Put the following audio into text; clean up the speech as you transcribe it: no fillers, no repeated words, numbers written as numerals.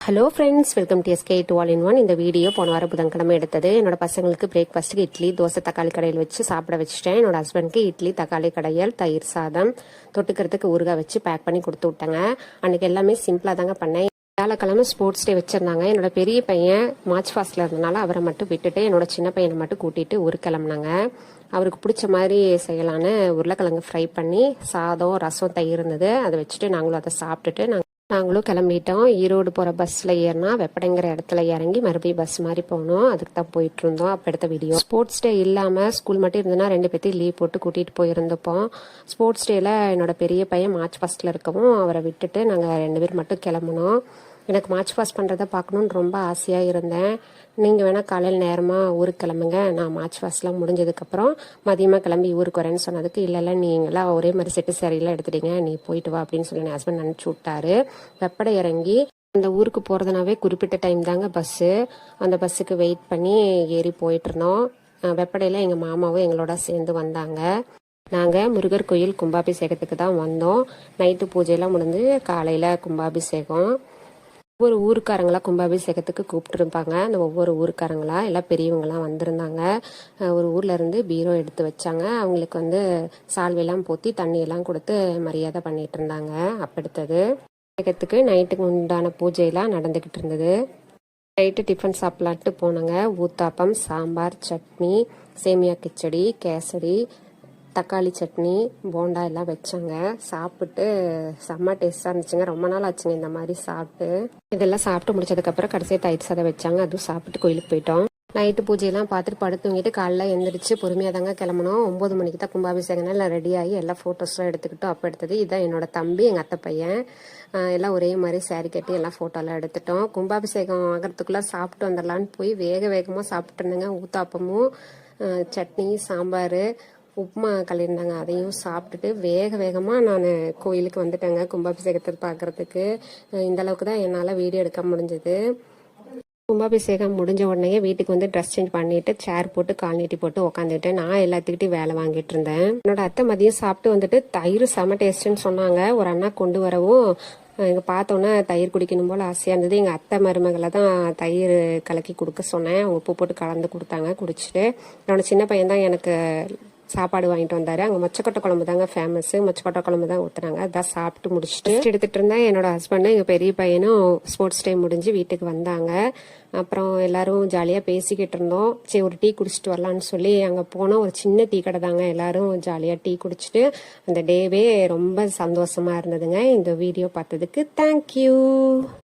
Hello friends, welcome to SK to all in one. இந்த video போன வாரம் புதன்கிழமை எடுத்தது. என்னோட பசங்களுக்கு பிரேக்ஃபாஸ்ட்டுக்கு இட்லி தோசை தக்காளி கடையில் வச்சு சாப்பிட வச்சுட்டேன். என்னோட ஹஸ்பண்ட்க்கு இட்லி தக்காளி கடையல் தயிர் சாதம் தொட்டுக்கிறதுக்கு ஊறுகாய் வச்சு பேக் பண்ணி கொடுத்து விட்டேங்க. அன்னைக்கு எல்லாமே சிம்பிளாக தாங்க பண்ணேன். வியாழக்கிழமை ஸ்போர்ட்ஸ் டே வச்சிருந்தாங்க. என்னோட பெரிய பையன் மார்ச் ஃபாஸ்ட்ல இருந்தனால அவரை மட்டும் விட்டுட்டு என்னோட சின்ன பையனை மட்டும் கூட்டிட்டு ஊருக்கு கிளம்புனாங்க. அவருக்கு பிடிச்ச மாதிரி செய்யலான்னு உருளைக்கிழங்கு ஃப்ரை பண்ணி சாதம் ரசம் தயிர் இருந்தது. அதை வச்சுட்டு நாங்களும் அதை சாப்பிட்டுட்டு நாங்களும் கிளம்பிட்டோம். ஈரோடு போகிற பஸ்ஸில் ஏறினா வெப்படைங்கிற இடத்துல இறங்கி மறுபடியும் பஸ் மாதிரி போகணும். அதுக்கு தான் போயிட்டு இருந்தோம். அப்போ எடுத்த வீடியோ. ஸ்போர்ட்ஸ் டே இல்லாமல் ஸ்கூல் மட்டும் இருந்ததுன்னா 2 பேர்த்தையும் லீவ் போட்டு கூட்டிகிட்டு போயிருந்தப்போம். ஸ்போர்ட்ஸ் டேல என்னோட பெரிய பையன் மார்ச் ஃபர்ஸ்ட்ல இருக்கவும் அவரை விட்டுட்டு நாங்கள் 2 பேர் மட்டும் கிளம்புனோம். எனக்கு மார்ச் பாஸ்ட் பண்ணுறதை பார்க்கணுன்னு ரொம்ப ஆசையாக இருந்தேன். நீங்கள் வேணால் காலையில் நேரமாக ஊருக்கு கிளம்புங்க, நான் மார்ச் பாஸ்ட்லாம் முடிஞ்சதுக்கப்புறம் மதியமாக கிளம்பி ஊருக்கு வரேன்னு சொன்னதுக்கு இல்லை நீங்களாம் ஒரே மாதிரி செட்டு சேரீலாம் எடுத்துட்டீங்க, நீ போயிட்டு வா அப்படின்னு சொல்லி என் ஹஸ்பண்ட் நினச்சி விட்டாரு. வெப்படை இறங்கி அந்த ஊருக்கு போகிறதுனாவே குறிப்பிட்ட டைம் தாங்க பஸ்ஸு. அந்த பஸ்ஸுக்கு வெயிட் பண்ணி ஏறி போயிட்டு இருந்தோம். வெப்படையில் எங்கள் மாமாவும் எங்களோட சேர்ந்து வந்தாங்க. நாங்கள் முருகர் கோயில் கும்பாபிஷேகத்துக்கு தான் வந்தோம். நைட்டு பூஜையெல்லாம் முடிஞ்சு காலையில் கும்பாபிஷேகம். ஒவ்வொரு ஊருக்காரங்களா கும்பாபிஷேகத்துக்கு கூப்பிட்டுருப்பாங்க. அந்த ஒவ்வொரு ஊருக்காரங்களா எல்லாம் பெரியவங்களாம் வந்திருந்தாங்க. ஒரு ஊர்ல இருந்து பீரோ எடுத்து வச்சாங்க. அவங்களுக்கு சால்வையெல்லாம் போத்தி தண்ணியெல்லாம் கொடுத்து மரியாதை பண்ணிட்டு இருந்தாங்க. அப்பெடுத்தது அபிஷேகத்துக்கு நைட்டுக்கு உண்டான பூஜையெல்லாம் நடந்துகிட்டு இருந்தது. நைட்டு டிஃபன் சாப்பிடலான்ட்டு போனாங்க. ஊத்தாப்பம், சாம்பார், சட்னி, சேமியா கிச்சடி, கேசரி, தக்காளி சட்னி, போண்டா எல்லாம் வச்சாங்க. சாப்பிட்டு செம்ம டேஸ்டாக இருந்துச்சுங்க. ரொம்ப நாள் ஆச்சுங்க இந்த மாதிரி சாப்பிட்டு. இதெல்லாம் சாப்பிட்டு முடிச்சதுக்கப்புறம் கடைசியாக தயிர் சாதம் வச்சாங்க. அதுவும் சாப்பிட்டு கோயிலுக்கு போயிட்டோம். நைட்டு பூஜையெல்லாம் பார்த்துட்டு படுத்துங்கிட்டு காலைல எழுந்திரிச்சு பொறுமையாக தாங்க கிளம்பணும். 9 மணிக்கு தான் கும்பாபிஷேகம். எல்லாம் ரெடி ஆகி எல்லாம் ஃபோட்டோஸ்லாம் எடுத்துக்கிட்டோம். அப்போ எடுத்தது இதுதான் என்னோட தம்பி, எங்கள் அத்தை பையன். எல்லாம் ஒரே மாதிரி சாரி கட்டி எல்லாம் ஃபோட்டோலாம் எடுத்துட்டோம். கும்பாபிஷேகம் ஆகிறதுக்குள்ளே சாப்பிட்டு வந்துடலான்னு போய் வேகமாக சாப்பிட்டு இருந்தேங்க. ஊத்தாப்பமும் சட்னி, சாம்பார், உப்புமா கழியிருந்தாங்க. அதையும் சாப்பிட்டுட்டு வேகமாக நான் கோயிலுக்கு வந்துட்டேங்க கும்பாபிஷேகத்தை பார்க்கறதுக்கு. இந்த அளவுக்கு தான் என்னால் வீடியோ எடுக்க முடிஞ்சது. கும்பாபிஷேகம் முடிஞ்ச உடனே வீட்டுக்கு ட்ரெஸ் சேஞ்ச் பண்ணிட்டு சேர் போட்டு கால் நீட்டி போட்டு உட்காந்துட்டு நான் எல்லாத்துக்கிட்டையும் வேலை வாங்கிட்டு இருந்தேன். என்னோட அத்தை மதியம் சாப்பிட்டு தயிர் செம டேஸ்ட்னு சொன்னாங்க. ஒரு அண்ணா கொண்டு வரவும் இங்கே பார்த்தோன்னே தயிர் குடிக்கணும் போல் ஆசையாக இருந்தது. எங்கள் அத்தை மருமகளை தான் தயிர் கலக்கி கொடுக்க சொன்னேன். அவங்க உப்பு போட்டு கலந்து கொடுத்தாங்க. குடிச்சிட்டு என்னோட சின்ன பையன் தான் எனக்கு சாப்பாடு வாங்கிட்டு வந்தாரு. அங்கே மொச்சக்கொட்டை குழம்பு தாங்க ஃபேமஸ். மொச்சக்கொட்டை குழம்பு தான் ஊற்றுனாங்க. அதான் சாப்பிட்டு முடிச்சுட்டு எடுத்துட்டு இருந்தேன். என்னோட ஹஸ்பண்டும் எங்கள் பெரிய பையனும் ஸ்போர்ட்ஸ் டைம் முடிஞ்சு வீட்டுக்கு வந்தாங்க. அப்புறம் எல்லாரும் ஜாலியாக பேசிக்கிட்டு இருந்தோம். சரி ஒரு டீ குடிச்சிட்டு வரலான்னு சொல்லி அங்கே போனோம். ஒரு சின்ன டீ கடை தாங்க. எல்லாரும் ஜாலியாக டீ குடிச்சிட்டு அந்த டேவே ரொம்ப சந்தோஷமா இருந்ததுங்க. இந்த வீடியோ பார்த்ததுக்கு தேங்க்யூ.